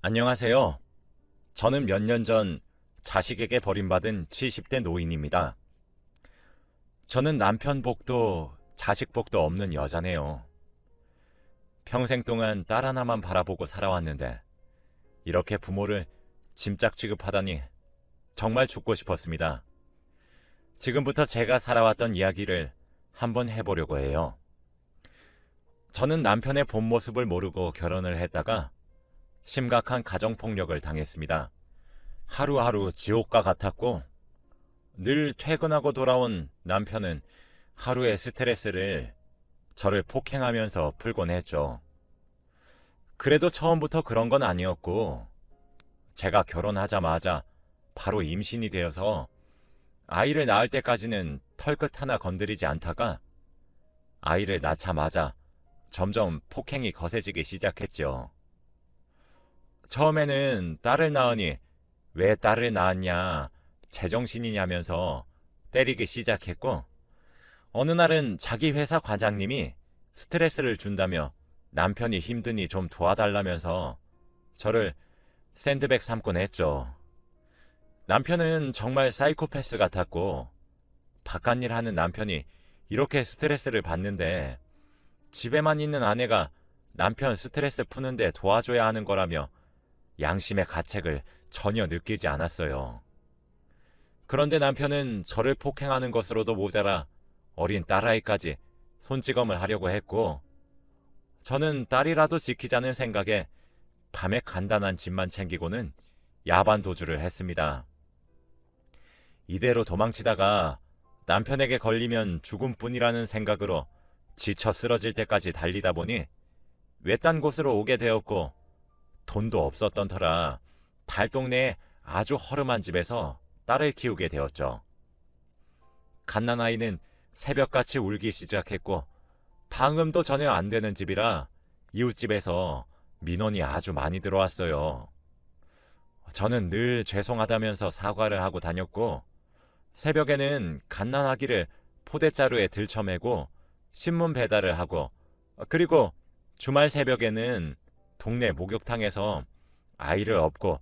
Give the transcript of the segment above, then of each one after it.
안녕하세요. 저는 몇 년 전 자식에게 버림받은 70대 노인입니다. 저는 남편 복도, 자식 복도 없는 여자네요. 평생 동안 딸 하나만 바라보고 살아왔는데 이렇게 부모를 짐짝 취급하다니 정말 죽고 싶었습니다. 지금부터 제가 살아왔던 이야기를 한번 해보려고 해요. 저는 남편의 본 모습을 모르고 결혼을 했다가 심각한 가정폭력을 당했습니다. 하루하루 지옥과 같았고 늘 퇴근하고 돌아온 남편은 하루의 스트레스를 저를 폭행하면서 풀곤 했죠. 그래도 처음부터 그런 건 아니었고 제가 결혼하자마자 바로 임신이 되어서 아이를 낳을 때까지는 털끝 하나 건드리지 않다가 아이를 낳자마자 점점 폭행이 거세지기 시작했죠. 처음에는 딸을 낳으니 왜 딸을 낳았냐, 제정신이냐면서 때리기 시작했고, 어느 날은 자기 회사 과장님이 스트레스를 준다며 남편이 힘드니 좀 도와달라면서 저를 샌드백 삼곤 했죠. 남편은 정말 사이코패스 같았고, 바깥일 하는 남편이 이렇게 스트레스를 받는데 집에만 있는 아내가 남편 스트레스 푸는데 도와줘야 하는 거라며 양심의 가책을 전혀 느끼지 않았어요. 그런데 남편은 저를 폭행하는 것으로도 모자라 어린 딸아이까지 손찌검을 하려고 했고, 저는 딸이라도 지키자는 생각에 밤에 간단한 짐만 챙기고는 야반 도주를 했습니다. 이대로 도망치다가 남편에게 걸리면 죽음뿐이라는 생각으로 지쳐 쓰러질 때까지 달리다 보니 외딴 곳으로 오게 되었고, 돈도 없었던 터라 달동네에 아주 허름한 집에서 딸을 키우게 되었죠. 갓난아이는 새벽같이 울기 시작했고 방음도 전혀 안 되는 집이라 이웃집에서 민원이 아주 많이 들어왔어요. 저는 늘 죄송하다면서 사과를 하고 다녔고, 새벽에는 갓난아기를 포대자루에 들쳐매고 신문 배달을 하고, 그리고 주말 새벽에는 동네 목욕탕에서 아이를 업고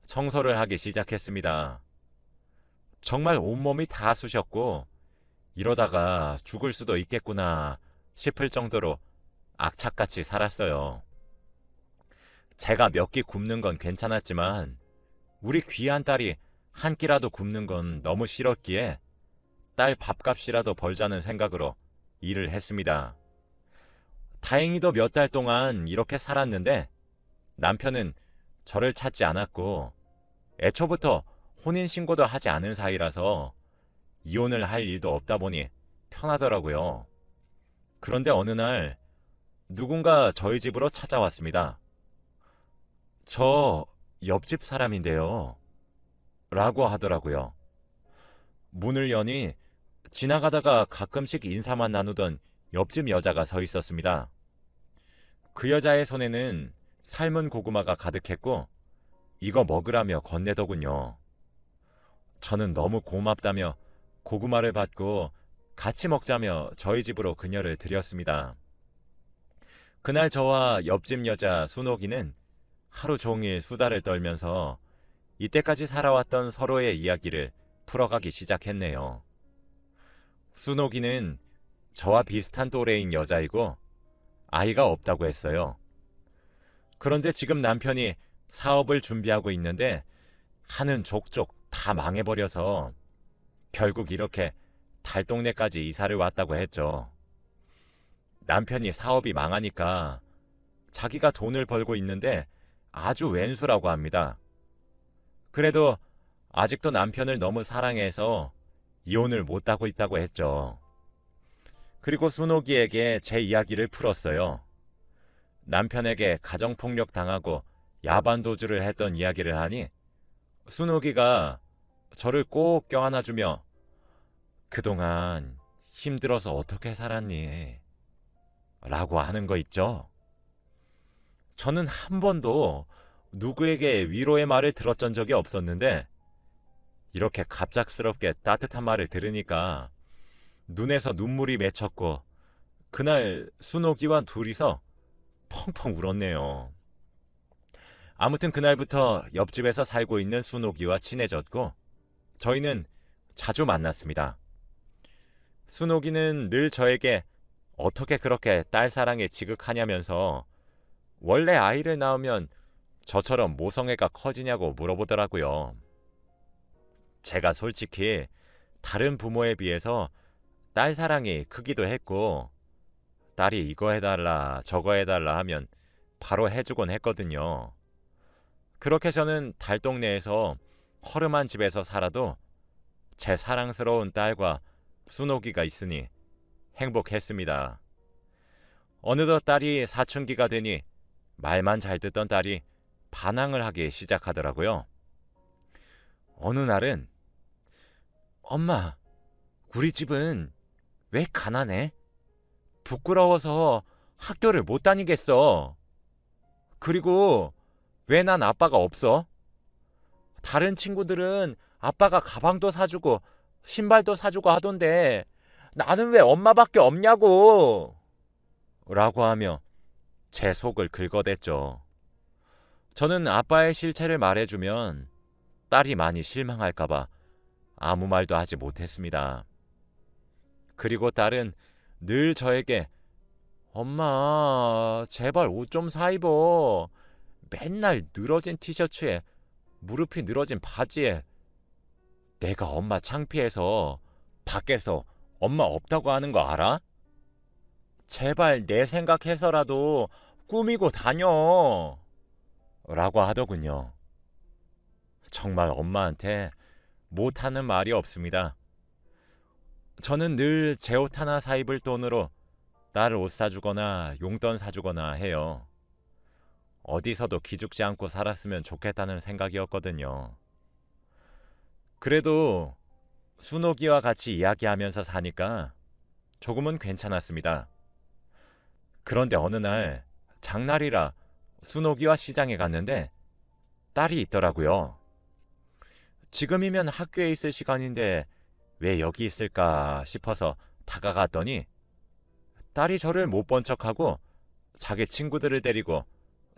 청소를 하기 시작했습니다. 정말 온몸이 다 쑤셨고 이러다가 죽을 수도 있겠구나 싶을 정도로 악착같이 살았어요. 제가 몇 끼 굶는 건 괜찮았지만 우리 귀한 딸이 한 끼라도 굶는 건 너무 싫었기에 딸 밥값이라도 벌자는 생각으로 일을 했습니다. 다행히도 몇 달 동안 이렇게 살았는데 남편은 저를 찾지 않았고 애초부터 혼인신고도 하지 않은 사이라서 이혼을 할 일도 없다 보니 편하더라고요. 그런데 어느 날 누군가 저희 집으로 찾아왔습니다. 저 옆집 사람인데요. 라고 하더라고요. 문을 여니 지나가다가 가끔씩 인사만 나누던 옆집 여자가 서 있었습니다. 그 여자의 손에는 삶은 고구마가 가득했고 이거 먹으라며 건네더군요. 저는 너무 고맙다며 고구마를 받고 같이 먹자며 저희 집으로 그녀를 들였습니다. 그날 저와 옆집 여자 순옥이는 하루 종일 수다를 떨면서 이때까지 살아왔던 서로의 이야기를 풀어가기 시작했네요. 순옥이는 저와 비슷한 또래인 여자이고 아이가 없다고 했어요. 그런데 지금 남편이 사업을 준비하고 있는데 하는 족족 다 망해버려서 결국 이렇게 달동네까지 이사를 왔다고 했죠. 남편이 사업이 망하니까 자기가 돈을 벌고 있는데 아주 왼수라고 합니다. 그래도 아직도 남편을 너무 사랑해서 이혼을 못하고 있다고 했죠. 그리고 순옥이에게 제 이야기를 풀었어요. 남편에게 가정폭력 당하고 야반도주를 했던 이야기를 하니 순옥이가 저를 꼭 껴안아주며 그동안 힘들어서 어떻게 살았니? 라고 하는 거 있죠. 저는 한 번도 누구에게 위로의 말을 들었던 적이 없었는데 이렇게 갑작스럽게 따뜻한 말을 들으니까 눈에서 눈물이 맺혔고 그날 순옥이와 둘이서 펑펑 울었네요. 아무튼 그날부터 옆집에서 살고 있는 순옥이와 친해졌고 저희는 자주 만났습니다. 순옥이는 늘 저에게 어떻게 그렇게 딸 사랑에 지극하냐면서 원래 아이를 낳으면 저처럼 모성애가 커지냐고 물어보더라고요. 제가 솔직히 다른 부모에 비해서 딸 사랑이 크기도 했고 딸이 이거 해달라 저거 해달라 하면 바로 해주곤 했거든요. 그렇게 저는 달동네에서 허름한 집에서 살아도 제 사랑스러운 딸과 순옥이가 있으니 행복했습니다. 어느덧 딸이 사춘기가 되니 말만 잘 듣던 딸이 반항을 하기 시작하더라고요. 어느 날은 엄마, 우리 집은 왜 가난해? 부끄러워서 학교를 못 다니겠어. 그리고 왜 난 아빠가 없어? 다른 친구들은 아빠가 가방도 사주고 신발도 사주고 하던데 나는 왜 엄마밖에 없냐고! 라고 하며 제 속을 긁어댔죠. 저는 아빠의 실체를 말해주면 딸이 많이 실망할까봐 아무 말도 하지 못했습니다. 그리고 딸은 늘 저에게 엄마, 제발 옷 좀 사 입어. 맨날 늘어진 티셔츠에 무릎이 늘어진 바지에 내가 엄마 창피해서 밖에서 엄마 없다고 하는 거 알아? 제발 내 생각해서라도 꾸미고 다녀. 라고 하더군요. 정말 엄마한테 못하는 말이 없습니다. 저는 늘 제 옷 하나 사 입을 돈으로 딸 옷 사주거나 용돈 사주거나 해요. 어디서도 기죽지 않고 살았으면 좋겠다는 생각이었거든요. 그래도 순옥이와 같이 이야기하면서 사니까 조금은 괜찮았습니다. 그런데 어느 날 장날이라 순옥이와 시장에 갔는데 딸이 있더라고요. 지금이면 학교에 있을 시간인데 왜 여기 있을까 싶어서 다가갔더니 딸이 저를 못 본 척하고 자기 친구들을 데리고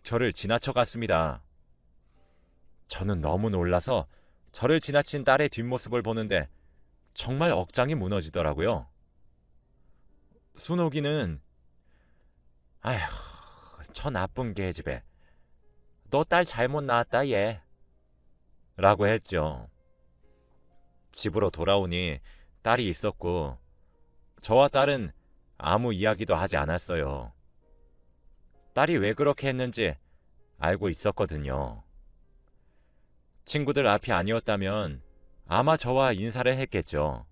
저를 지나쳐 갔습니다. 저는 너무 놀라서 저를 지나친 딸의 뒷모습을 보는데 정말 억장이 무너지더라고요. 순옥이는 아휴, 저 나쁜 계집애. 너 딸 잘못 낳았다 얘. 라고 했죠. 집으로 돌아오니 딸이 있었고 저와 딸은 아무 이야기도 하지 않았어요. 딸이 왜 그렇게 했는지 알고 있었거든요. 친구들 앞이 아니었다면 아마 저와 인사를 했겠죠.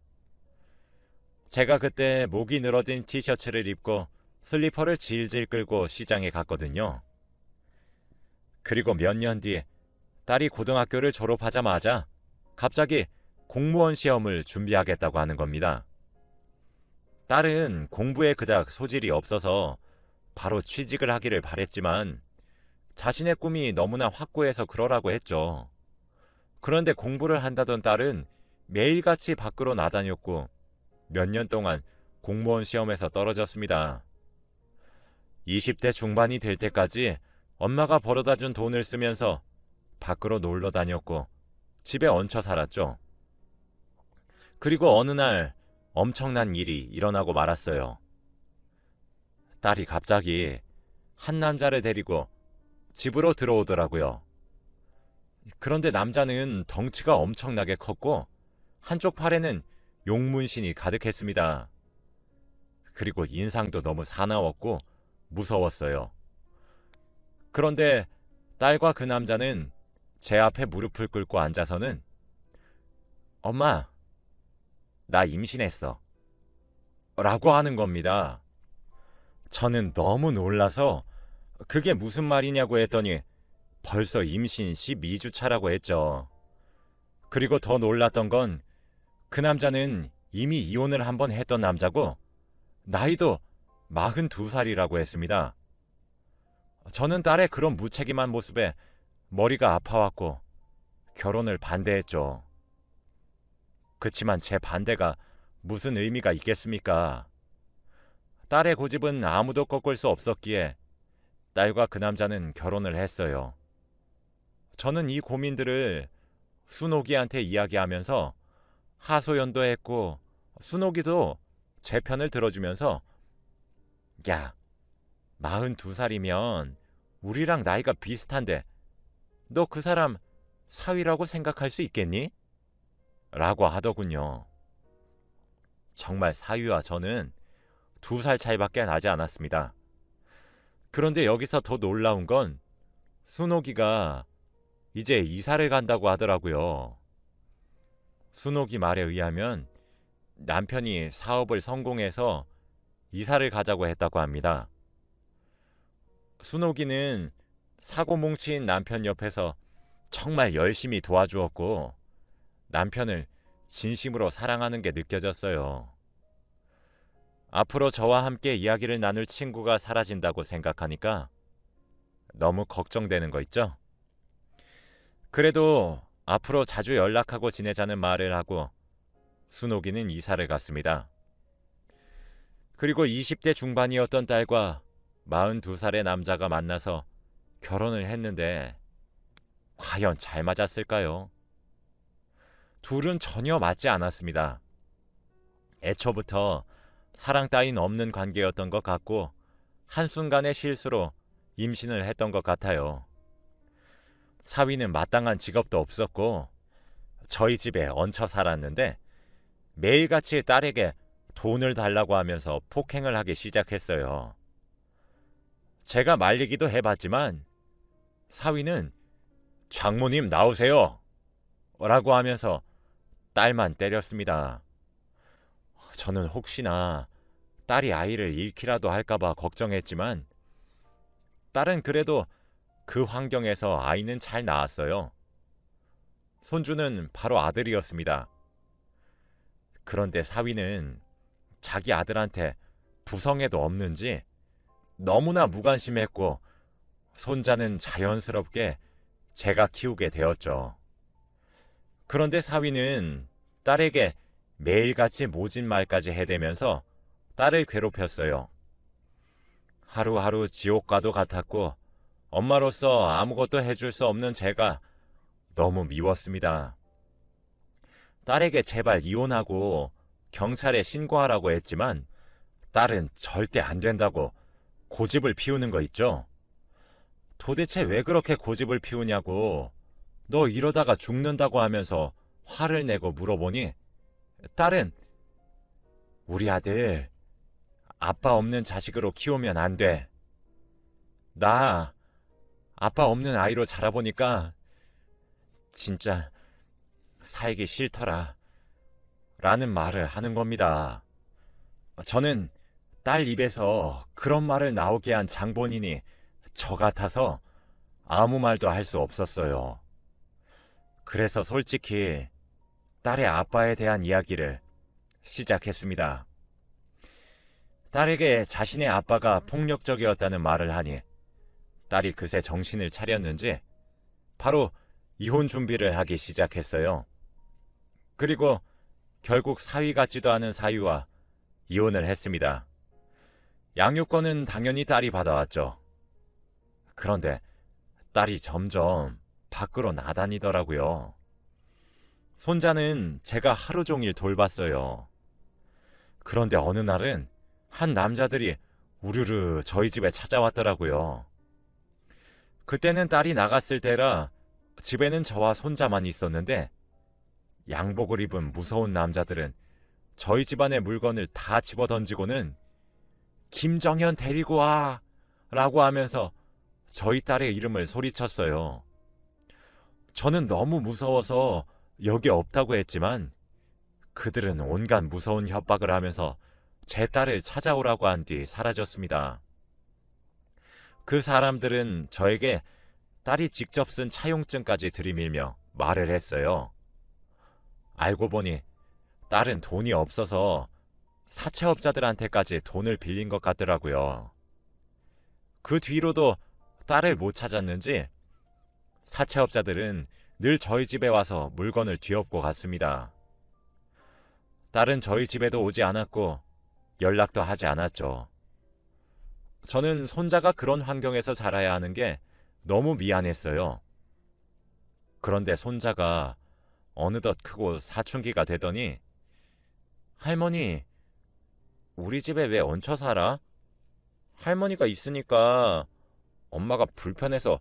제가 그때 목이 늘어진 티셔츠를 입고 슬리퍼를 질질 끌고 시장에 갔거든요. 그리고 몇 년 뒤 딸이 고등학교를 졸업하자마자 갑자기 공무원 시험을 준비하겠다고 하는 겁니다. 딸은 공부에 그닥 소질이 없어서 바로 취직을 하기를 바랬지만 자신의 꿈이 너무나 확고해서 그러라고 했죠. 그런데 공부를 한다던 딸은 매일같이 밖으로 나다녔고 몇 년 동안 공무원 시험에서 떨어졌습니다. 20대 중반이 될 때까지 엄마가 벌어다준 돈을 쓰면서 밖으로 놀러 다녔고 집에 얹혀 살았죠. 그리고 어느 날 엄청난 일이 일어나고 말았어요. 딸이 갑자기 한 남자를 데리고 집으로 들어오더라고요. 그런데 남자는 덩치가 엄청나게 컸고 한쪽 팔에는 용문신이 가득했습니다. 그리고 인상도 너무 사나웠고 무서웠어요. 그런데 딸과 그 남자는 제 앞에 무릎을 꿇고 앉아서는 엄마, 나 임신했어. 라고 하는 겁니다. 저는 너무 놀라서 그게 무슨 말이냐고 했더니 벌써 임신 12주 차라고 했죠. 그리고 더 놀랐던 건 그 남자는 이미 이혼을 한번 했던 남자고 나이도 42살이라고 했습니다. 저는 딸의 그런 무책임한 모습에 머리가 아파왔고 결혼을 반대했죠. 그치만 제 반대가 무슨 의미가 있겠습니까? 딸의 고집은 아무도 꺾을 수 없었기에 딸과 그 남자는 결혼을 했어요. 저는 이 고민들을 순옥이한테 이야기하면서 하소연도 했고 순옥이도 제 편을 들어주면서 야, 42살이면 우리랑 나이가 비슷한데 너 그 사람 사위라고 생각할 수 있겠니? 라고 하더군요. 정말 사위와 저는 2살 차이밖에 나지 않았습니다. 그런데 여기서 더 놀라운 건 순옥이가 이제 이사를 간다고 하더라고요. 순옥이 말에 의하면 남편이 사업을 성공해서 이사를 가자고 했다고 합니다. 순옥이는 사고 뭉친 남편 옆에서 정말 열심히 도와주었고 남편을 진심으로 사랑하는 게 느껴졌어요. 앞으로 저와 함께 이야기를 나눌 친구가 사라진다고 생각하니까 너무 걱정되는 거 있죠? 그래도 앞으로 자주 연락하고 지내자는 말을 하고 순옥이는 이사를 갔습니다. 그리고 20대 중반이었던 딸과 42살의 남자가 만나서 결혼을 했는데 과연 잘 맞았을까요? 둘은 전혀 맞지 않았습니다. 애초부터 사랑 따윈 없는 관계였던 것 같고 한순간의 실수로 임신을 했던 것 같아요. 사위는 마땅한 직업도 없었고 저희 집에 얹혀 살았는데 매일같이 딸에게 돈을 달라고 하면서 폭행을 하기 시작했어요. 제가 말리기도 해봤지만 사위는 장모님 나오세요 라고 하면서 딸만 때렸습니다. 저는 혹시나 딸이 아이를 잃기라도 할까봐 걱정했지만 딸은 그래도 그 환경에서 아이는 잘 낳았어요. 손주는 바로 아들이었습니다. 그런데 사위는 자기 아들한테 부성애도 없는지 너무나 무관심했고 손자는 자연스럽게 제가 키우게 되었죠. 그런데 사위는 딸에게 매일같이 모진 말까지 해대면서 딸을 괴롭혔어요. 하루하루 지옥과도 같았고 엄마로서 아무것도 해줄 수 없는 제가 너무 미웠습니다. 딸에게 제발 이혼하고 경찰에 신고하라고 했지만 딸은 절대 안 된다고 고집을 피우는 거 있죠. 도대체 왜 그렇게 고집을 피우냐고 너 이러다가 죽는다고 하면서 화를 내고 물어보니 딸은 우리 아들 아빠 없는 자식으로 키우면 안 돼. 나 아빠 없는 아이로 자라보니까 진짜 살기 싫더라. 라는 말을 하는 겁니다. 저는 딸 입에서 그런 말을 나오게 한 장본인이 저 같아서 아무 말도 할 수 없었어요. 그래서 솔직히 딸의 아빠에 대한 이야기를 시작했습니다. 딸에게 자신의 아빠가 폭력적이었다는 말을 하니 딸이 그새 정신을 차렸는지 바로 이혼 준비를 하기 시작했어요. 그리고 결국 사위 같지도 않은 사위와 이혼을 했습니다. 양육권은 당연히 딸이 받아왔죠. 그런데 딸이 점점 밖으로 나다니더라고요. 손자는 제가 하루 종일 돌봤어요. 그런데 어느 날은 한 남자들이 우르르 저희 집에 찾아왔더라고요. 그때는 딸이 나갔을 때라 집에는 저와 손자만 있었는데 양복을 입은 무서운 남자들은 저희 집안의 물건을 다 집어던지고는 김정현 데리고 와! 라고 하면서 저희 딸의 이름을 소리쳤어요. 저는 너무 무서워서 여기 없다고 했지만 그들은 온갖 무서운 협박을 하면서 제 딸을 찾아오라고 한 뒤 사라졌습니다. 그 사람들은 저에게 딸이 직접 쓴 차용증까지 들이밀며 말을 했어요. 알고 보니 딸은 돈이 없어서 사채업자들한테까지 돈을 빌린 것 같더라고요. 그 뒤로도 딸을 못 찾았는지 사채업자들은 늘 저희 집에 와서 물건을 뒤엎고 갔습니다. 딸은 저희 집에도 오지 않았고 연락도 하지 않았죠. 저는 손자가 그런 환경에서 자라야 하는 게 너무 미안했어요. 그런데 손자가 어느덧 크고 사춘기가 되더니 할머니, 우리 집에 왜 얹혀 살아? 할머니가 있으니까 엄마가 불편해서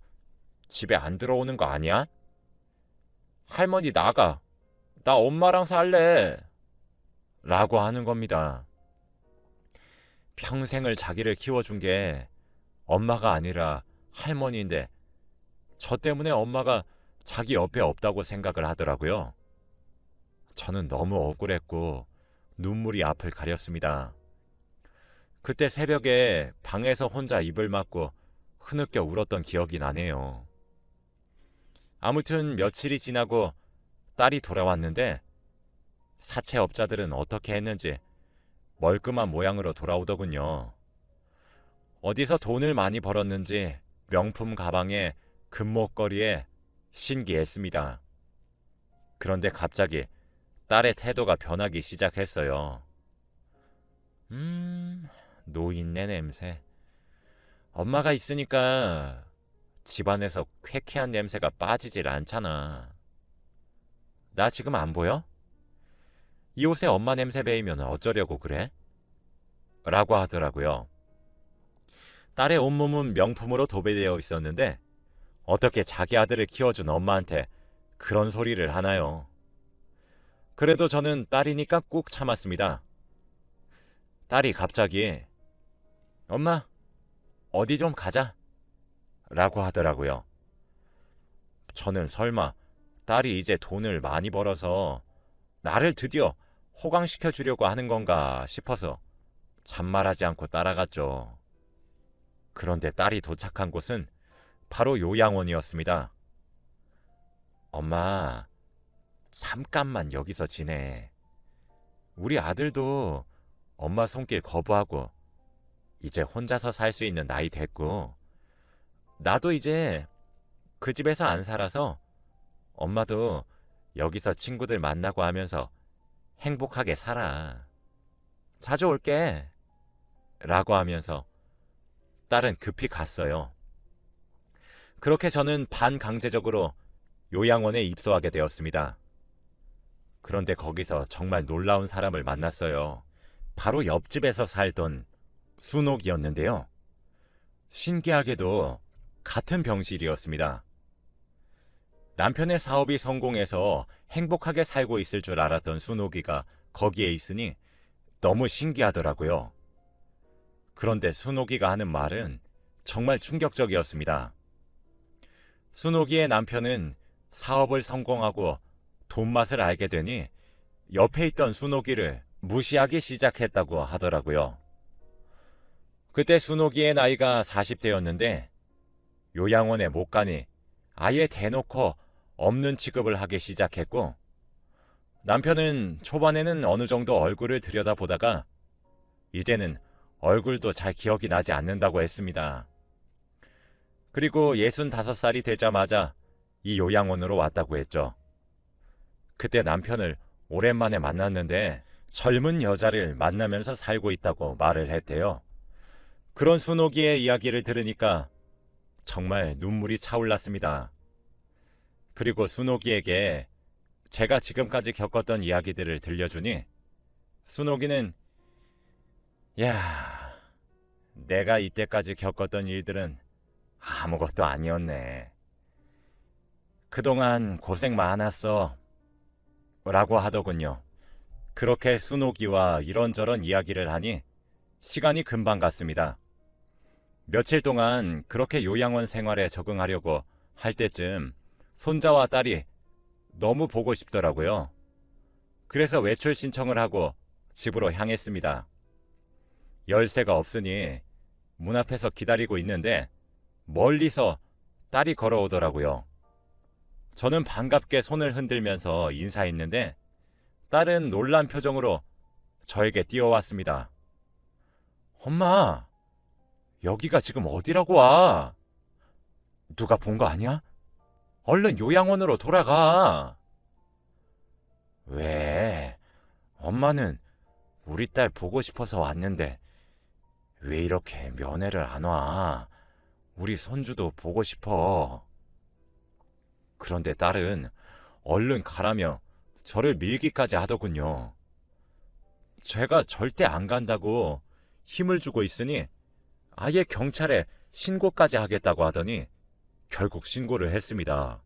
집에 안 들어오는 거 아니야? 할머니 나가. 나 엄마랑 살래. 라고 하는 겁니다. 평생을 자기를 키워준 게 엄마가 아니라 할머니인데 저 때문에 엄마가 자기 옆에 없다고 생각을 하더라고요. 저는 너무 억울했고 눈물이 앞을 가렸습니다. 그때 새벽에 방에서 혼자 입을 막고 흐느껴 울었던 기억이 나네요. 아무튼 며칠이 지나고 딸이 돌아왔는데 사채업자들은 어떻게 했는지 멀끔한 모양으로 돌아오더군요. 어디서 돈을 많이 벌었는지 명품 가방에 금목걸이에 신기했습니다. 그런데 갑자기 딸의 태도가 변하기 시작했어요. 노인네 냄새. 엄마가 있으니까 집안에서 쾌쾌한 냄새가 빠지질 않잖아. 나 지금 안 보여? 이 옷에 엄마 냄새 배이면 어쩌려고 그래? 라고 하더라고요. 딸의 온몸은 명품으로 도배되어 있었는데 어떻게 자기 아들을 키워준 엄마한테 그런 소리를 하나요? 그래도 저는 딸이니까 꾹 참았습니다. 딸이 갑자기 엄마, 어디 좀 가자 라고 하더라고요. 저는 설마 딸이 이제 돈을 많이 벌어서 나를 드디어 호강시켜 주려고 하는 건가 싶어서 잔말하지 않고 따라갔죠. 그런데 딸이 도착한 곳은 바로 요양원이었습니다. 엄마, 잠깐만 여기서 지내. 우리 아들도 엄마 손길 거부하고 이제 혼자서 살 수 있는 나이 됐고 나도 이제 그 집에서 안 살아서 엄마도 여기서 친구들 만나고 하면서 행복하게 살아. 자주 올게. 라고 하면서 딸은 급히 갔어요. 그렇게 저는 반강제적으로 요양원에 입소하게 되었습니다. 그런데 거기서 정말 놀라운 사람을 만났어요. 바로 옆집에서 살던 순옥이었는데요. 신기하게도 같은 병실이었습니다. 남편의 사업이 성공해서 행복하게 살고 있을 줄 알았던 순옥이가 거기에 있으니 너무 신기하더라고요. 그런데 순옥이가 하는 말은 정말 충격적이었습니다. 순옥이의 남편은 사업을 성공하고 돈 맛을 알게 되니 옆에 있던 순옥이를 무시하기 시작했다고 하더라고요. 그때 순옥이의 나이가 40대였는데 요양원에 못 가니 아예 대놓고 없는 취급을 하기 시작했고 남편은 초반에는 어느 정도 얼굴을 들여다보다가 이제는 얼굴도 잘 기억이 나지 않는다고 했습니다. 그리고 65살이 되자마자 이 요양원으로 왔다고 했죠. 그때 남편을 오랜만에 만났는데 젊은 여자를 만나면서 살고 있다고 말을 했대요. 그런 순옥이의 이야기를 들으니까 정말 눈물이 차올랐습니다. 그리고 순옥이에게 제가 지금까지 겪었던 이야기들을 들려주니 순옥이는 야, 내가 이때까지 겪었던 일들은 아무것도 아니었네. 그동안 고생 많았어. 라고 하더군요. 그렇게 순옥이와 이런저런 이야기를 하니 시간이 금방 갔습니다. 며칠 동안 그렇게 요양원 생활에 적응하려고 할 때쯤 손자와 딸이 너무 보고 싶더라고요. 그래서 외출 신청을 하고 집으로 향했습니다. 열쇠가 없으니 문 앞에서 기다리고 있는데 멀리서 딸이 걸어오더라고요. 저는 반갑게 손을 흔들면서 인사했는데 딸은 놀란 표정으로 저에게 뛰어왔습니다. 엄마, 여기가 지금 어디라고 와? 누가 본 거 아니야? 얼른 요양원으로 돌아가. 왜? 엄마는 우리 딸 보고 싶어서 왔는데 왜 이렇게 면회를 안 와? 우리 손주도 보고 싶어. 그런데 딸은 얼른 가라며 저를 밀기까지 하더군요. 제가 절대 안 간다고 힘을 주고 있으니 아예 경찰에 신고까지 하겠다고 하더니 결국 신고를 했습니다.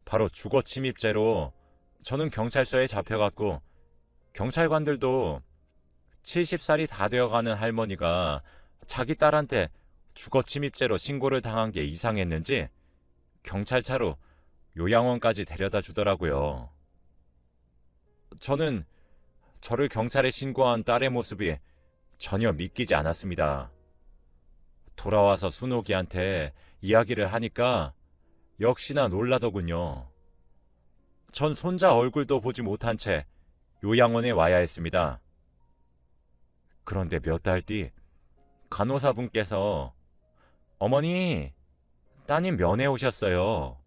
바로 주거 침입죄로 저는 경찰서에 잡혀갔고, 경찰관들도 70살이 다 되어가는 할머니가 자기 딸한테 주거 침입죄로 신고를 당한 게 이상했는지 경찰차로 요양원까지 데려다 주더라고요. 저는 저를 경찰에 신고한 딸의 모습이 전혀 믿기지 않았습니다. 돌아와서 순옥이한테 이야기를 하니까 역시나 놀라더군요. 전 손자 얼굴도 보지 못한 채 요양원에 와야 했습니다. 그런데 몇 달 뒤 간호사분께서 어머니, 따님 면회 오셨어요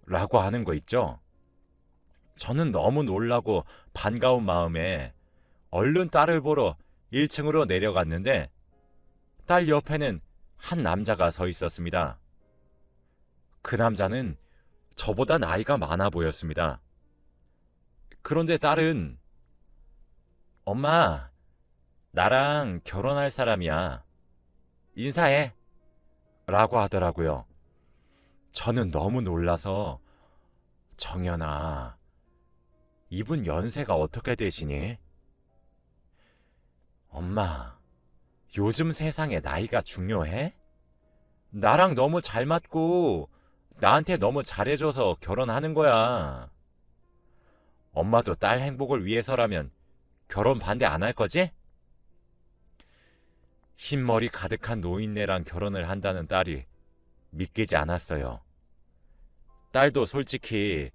라고 하는 거 있죠. 저는 너무 놀라고 반가운 마음에 얼른 딸을 보러 1층으로 내려갔는데 딸 옆에는 한 남자가 서 있었습니다. 그 남자는 저보다 나이가 많아 보였습니다. 그런데 딸은 엄마, 나랑 결혼할 사람이야. 인사해. 라고 하더라고요. 저는 너무 놀라서 정연아, 이분 연세가 어떻게 되시니? 엄마, 요즘 세상에 나이가 중요해? 나랑 너무 잘 맞고 나한테 너무 잘해줘서 결혼하는 거야. 엄마도 딸 행복을 위해서라면 결혼 반대 안 할 거지? 흰머리 가득한 노인네랑 결혼을 한다는 딸이 믿기지 않았어요. 딸도 솔직히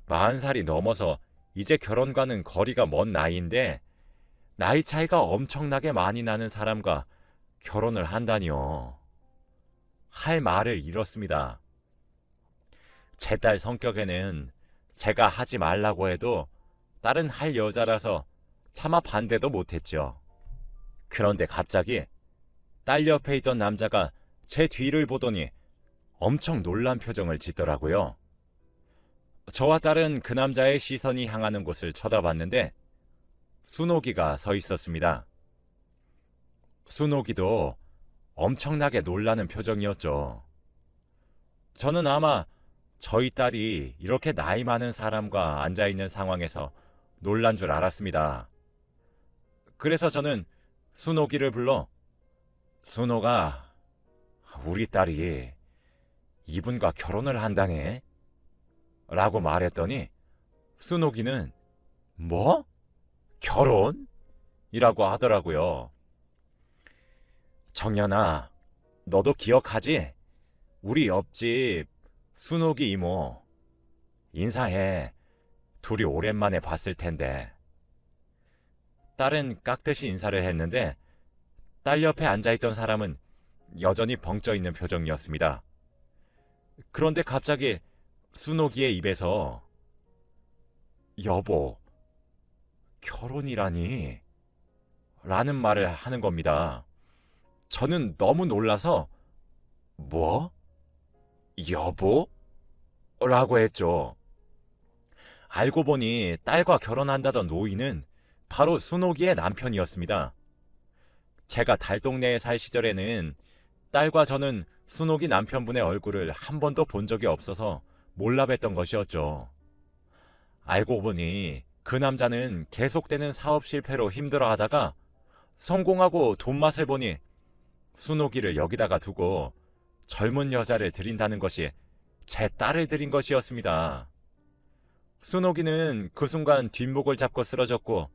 40살이 넘어서 이제 결혼과는 거리가 먼 나이인데 나이 차이가 엄청나게 많이 나는 사람과 결혼을 한다니요. 할 말을 잃었습니다. 제 딸 성격에는 제가 하지 말라고 해도 딸은 할 여자라서 차마 반대도 못했죠. 그런데 갑자기 딸 옆에 있던 남자가 제 뒤를 보더니 엄청 놀란 표정을 짓더라고요. 저와 딸은 그 남자의 시선이 향하는 곳을 쳐다봤는데 순옥이가 서 있었습니다. 순옥이도 엄청나게 놀라는 표정이었죠. 저는 아마 저희 딸이 이렇게 나이 많은 사람과 앉아있는 상황에서 놀란 줄 알았습니다. 그래서 저는 순옥이를 불러 순옥아, 우리 딸이 이분과 결혼을 한다네 라고 말했더니 순옥이는 뭐? 결혼? 이라고 하더라고요. 정연아, 너도 기억하지? 우리 옆집 순옥이 이모. 인사해. 둘이 오랜만에 봤을 텐데. 딸은 깍듯이 인사를 했는데 딸 옆에 앉아있던 사람은 여전히 벙쪄 있는 표정이었습니다. 그런데 갑자기 순옥이의 입에서 여보, 결혼이라니? 라는 말을 하는 겁니다. 저는 너무 놀라서 뭐? 여보? 라고 했죠. 알고 보니 딸과 결혼한다던 노인은 바로 순옥이의 남편이었습니다. 제가 달동네에 살 시절에는 딸과 저는 순옥이 남편분의 얼굴을 한 번도 본 적이 없어서 몰라뵀던 것이었죠. 알고 보니 그 남자는 계속되는 사업 실패로 힘들어하다가 성공하고 돈 맛을 보니 순옥이를 여기다가 두고 젊은 여자를 들인다는 것이 제 딸을 들인 것이었습니다. 순옥이는 그 순간 뒷목을 잡고 쓰러졌고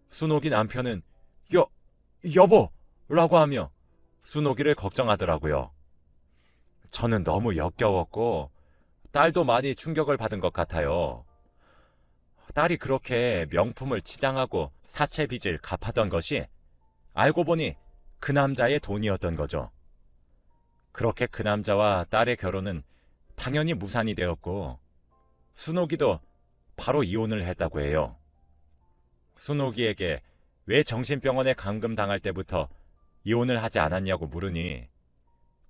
순옥이 남편은 여보! 라고 하며 순옥이를 걱정하더라고요. 저는 너무 역겨웠고 딸도 많이 충격을 받은 것 같아요. 딸이 그렇게 명품을 치장하고 사채 빚을 갚았던 것이 알고 보니 그 남자의 돈이었던 거죠. 그렇게 그 남자와 딸의 결혼은 당연히 무산이 되었고 순옥이도 바로 이혼을 했다고 해요. 순옥이에게 왜 정신병원에 감금당할 때부터 이혼을 하지 않았냐고 물으니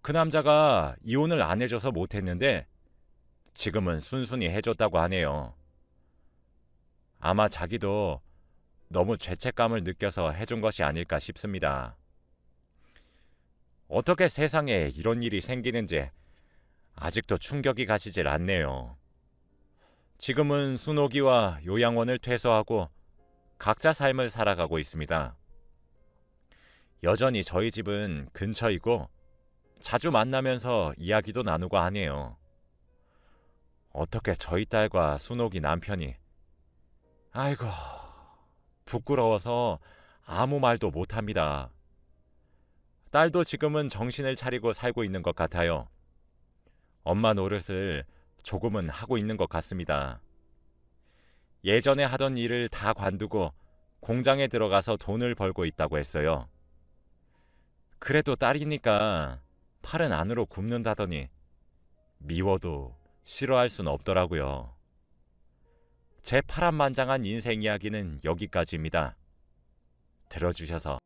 그 남자가 이혼을 안 해줘서 못했는데 지금은 순순히 해줬다고 하네요. 아마 자기도 너무 죄책감을 느껴서 해준 것이 아닐까 싶습니다. 어떻게 세상에 이런 일이 생기는지 아직도 충격이 가시질 않네요. 지금은 순옥이와 요양원을 퇴소하고 각자 삶을 살아가고 있습니다. 여전히 저희 집은 근처이고 자주 만나면서 이야기도 나누고 하네요. 어떻게 저희 딸과 순옥이 남편이 아이고 부끄러워서 아무 말도 못합니다. 딸도 지금은 정신을 차리고 살고 있는 것 같아요. 엄마 노릇을 조금은 하고 있는 것 같습니다. 예전에 하던 일을 다 관두고 공장에 들어가서 돈을 벌고 있다고 했어요. 그래도 딸이니까 팔은 안으로 굽는다더니 미워도 싫어할 순 없더라고요. 제 파란만장한 인생 이야기는 여기까지입니다. 들어주셔서